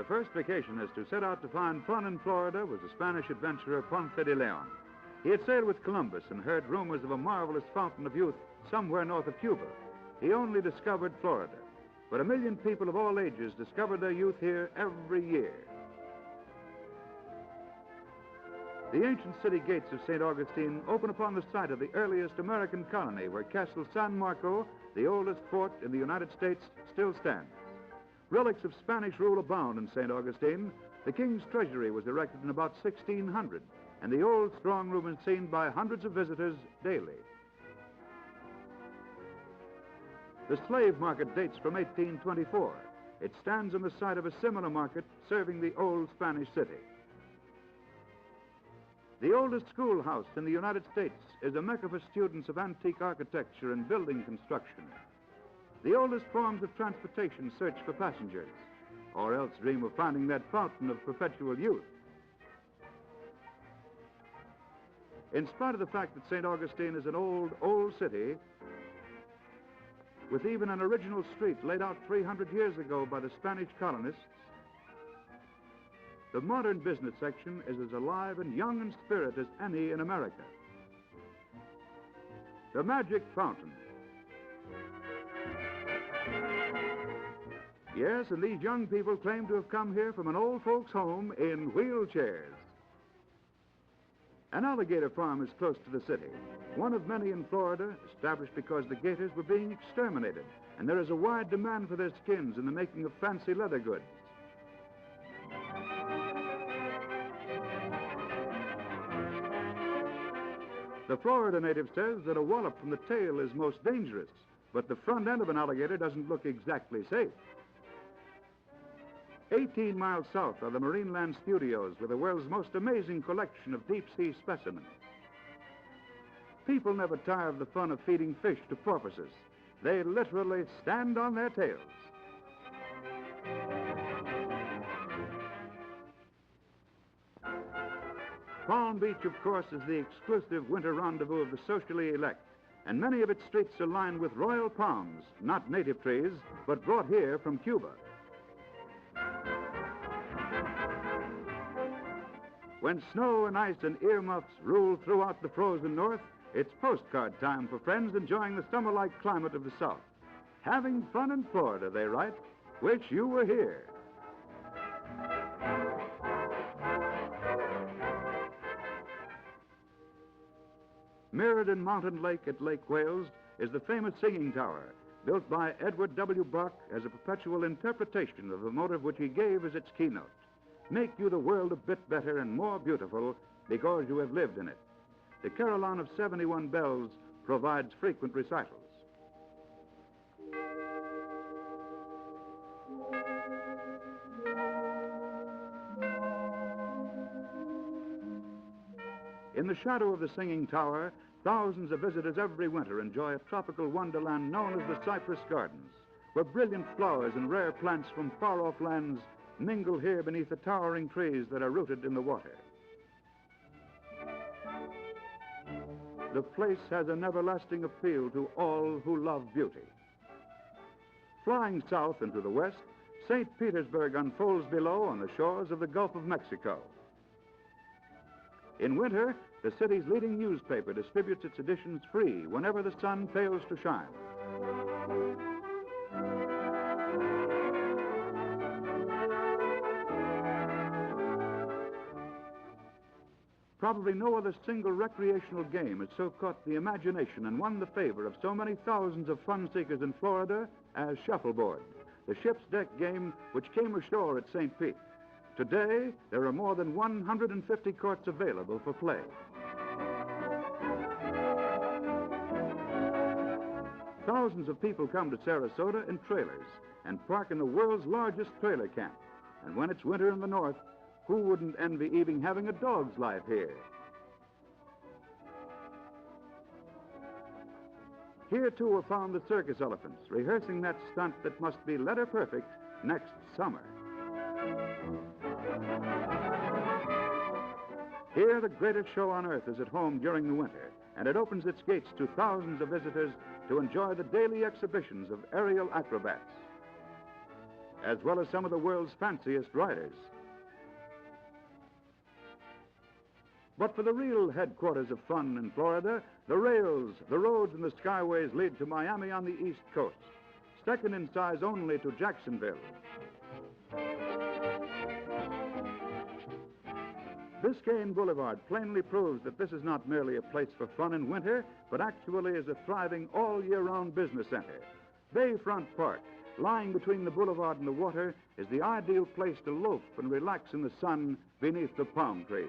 The first vacationist who set out to find fun in Florida was the Spanish adventurer Ponce de Leon. He had sailed with Columbus and heard rumors of a marvelous fountain of youth somewhere north of Cuba. He only discovered Florida, but 1 million people of all ages discovered their youth here every year. The ancient city gates of St. Augustine open upon the site of the earliest American colony where Castle San Marco, the oldest fort in the United States, still stands. Relics of Spanish rule abound in St. Augustine. The king's treasury was erected in about 1600, and the old strong room is seen by hundreds of visitors daily. The slave market dates from 1824. It stands on the site of a similar market serving the old Spanish city. The oldest schoolhouse in the United States is a mecca for students of antique architecture and building construction. The oldest forms of transportation search for passengers, or else dream of finding that fountain of perpetual youth. In spite of the fact that St. Augustine is an old city, with even an original street laid out 300 years ago by the Spanish colonists, the modern business section is as alive and young in spirit as any in America. The Magic Fountain. Yes, and these young people claim to have come here from an old folks' home in wheelchairs. An alligator farm is close to the city, one of many in Florida, established because the gators were being exterminated, and there is a wide demand for their skins in the making of fancy leather goods. The Florida native says that a wallop from the tail is most dangerous, but the front end of an alligator doesn't look exactly safe. 18 miles south are the Marineland Studios with the world's most amazing collection of deep-sea specimens. People never tire of the fun of feeding fish to porpoises. They literally stand on their tails. Palm Beach, of course, is the exclusive winter rendezvous of the socially elect, and many of its streets are lined with royal palms, not native trees, but brought here from Cuba. When snow and ice and earmuffs rule throughout the frozen north, it's postcard time for friends enjoying the summer-like climate of the south. Having fun in Florida, they write. Wish you were here. Mirrored in Mountain Lake at Lake Wales is the famous Singing Tower, built by Edward W. Bach as a perpetual interpretation of the motive which he gave as its keynote. Make you the world a bit better and more beautiful because you have lived in it. The Carillon of 71 Bells provides frequent recitals. In the shadow of the Singing Tower, thousands of visitors every winter enjoy a tropical wonderland known as the Cypress Gardens, where brilliant flowers and rare plants from far-off lands mingle here beneath the towering trees that are rooted in the water. The place has an everlasting appeal to all who love beauty. Flying south into the west, St. Petersburg unfolds below on the shores of the Gulf of Mexico. In winter, the city's leading newspaper distributes its editions free whenever the sun fails to shine. Probably no other single recreational game has so caught the imagination and won the favor of so many thousands of fun seekers in Florida as shuffleboard, the ship's deck game which came ashore at St. Pete. Today, there are more than 150 courts available for play. Thousands of people come to Sarasota in trailers and park in the world's largest trailer camp. And when it's winter in the north, who wouldn't envy even having a dog's life here? Here, too, are found the circus elephants, rehearsing that stunt that must be letter perfect next summer. Here, the greatest show on earth is at home during the winter, and it opens its gates to thousands of visitors to enjoy the daily exhibitions of aerial acrobats. as well as some of the world's fanciest riders. But for the real headquarters of fun in Florida, the rails, the roads, and the skyways lead to Miami on the East Coast, second in size only to Jacksonville. Biscayne Boulevard plainly proves that this is not merely a place for fun in winter, but actually is a thriving all-year-round business center. Bayfront Park, lying between the boulevard and the water, is the ideal place to loaf and relax in the sun beneath the palm trees.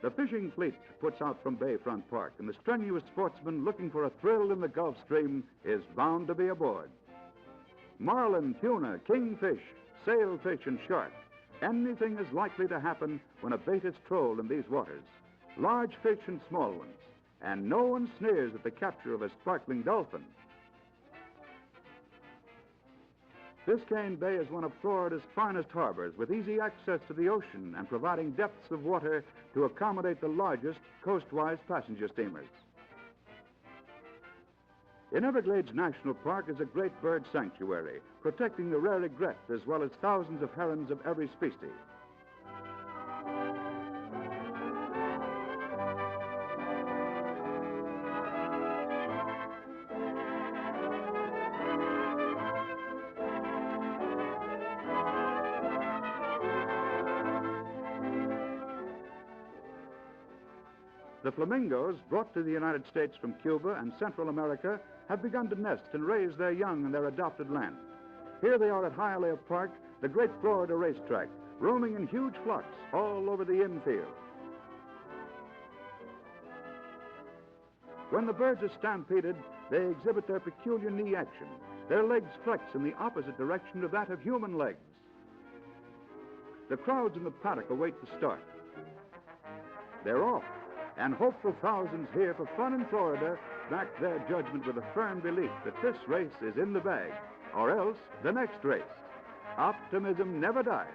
The fishing fleet puts out from Bayfront Park, and the strenuous sportsman looking for a thrill in the Gulf Stream is bound to be aboard. Marlin, tuna, kingfish, sailfish, and shark. Anything is likely to happen when a bait is trolled in these waters. Large fish and small ones. And no one sneers at the capture of a sparkling dolphin. Biscayne Bay is one of Florida's finest harbors, with easy access to the ocean and providing depths of water to accommodate the largest coastwise passenger steamers. In Everglades National Park is a great bird sanctuary, protecting the rare egret as well as thousands of herons of every species. The flamingos, brought to the United States from Cuba and Central America, have begun to nest and raise their young in their adopted land. Here they are at Hialeah Park, the great Florida racetrack, roaming in huge flocks all over the infield. When the birds are stampeded, they exhibit their peculiar knee action. Their legs flex in the opposite direction to that of human legs. The crowds in the paddock await the start. They're off, and hopeful thousands here for fun in Florida back their judgment with a firm belief that this race is in the bag, or else the next race. Optimism never dies.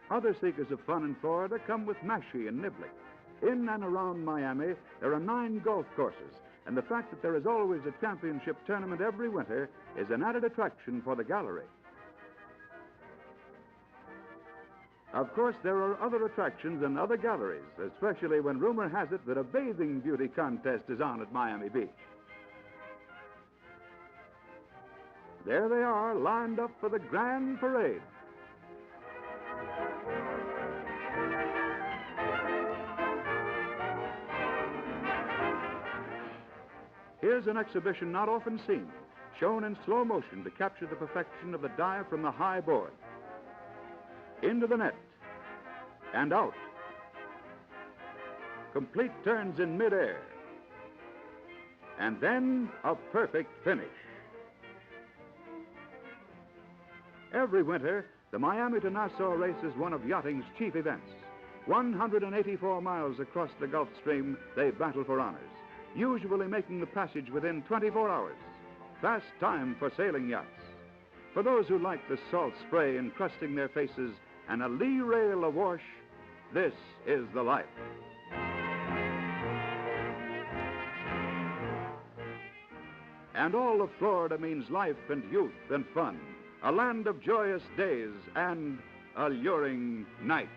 Other seekers of fun in Florida come with Mashie and Niblick. In and around Miami, there are 9 golf courses, and the fact that there is always a championship tournament every winter is an added attraction for the gallery. Of course, there are other attractions and other galleries, especially when rumor has it that a bathing beauty contest is on at Miami Beach. There they are, lined up for the grand parade. Here's an exhibition not often seen, shown in slow motion to capture the perfection of the dive from the high board. Into the net, and out. Complete turns in midair. And then a perfect finish. Every winter, the Miami to Nassau race is one of yachting's chief events. 184 miles across the Gulf Stream, they battle for honors, usually making the passage within 24 hours. Fast time for sailing yachts. For those who like the salt spray encrusting their faces and a lee rail awash, this is the life. And all of Florida means life and youth and fun, a land of joyous days and alluring nights.